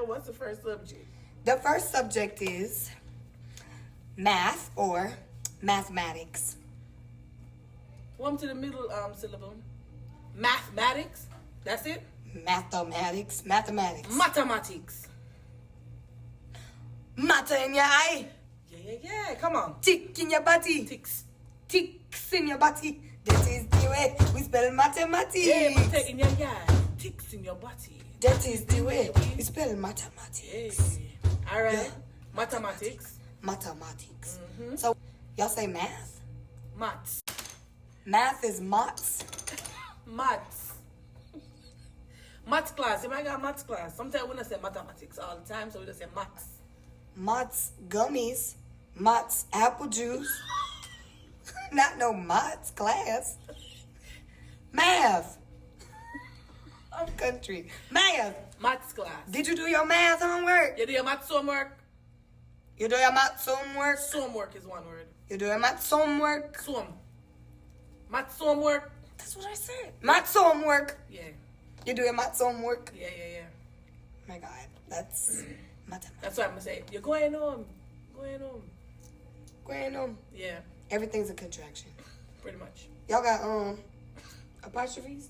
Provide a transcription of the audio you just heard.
What's the first subject? The first subject is math or mathematics. One to the middle syllable. Mathematics. That's it. Mathematics. Mathematics. Matter in your eye. Yeah. Come on. Tick in your body. Ticks. Ticks in your body. That is the way we spell mathematics. Yeah, matter in your eye. Ticks in your body. That is the way we spell mathematics. Yeah. All right. Yeah. Mathematics. Mathematics. So, y'all say math? Maths. Math is mots. Maths. Maths class. You might got maths class. Sometimes we don't say mathematics all the time, so we just say maths. Mott's gummies. Mott's apple juice. Not no Mott's class. Math. I'm country. Math. Maths class. Did you do your math homework? You do your maths homework? You do your math homework? Homework is one word. You do your math homework? Maths homework. That's what I said. Math homework. Yeah. You do your math homework? Yeah. Oh my God, that's mathematics. That's what I'm gonna say. You're going home. Going on. Yeah, Everything's a contraction. pretty much. Y'all got apostrophes?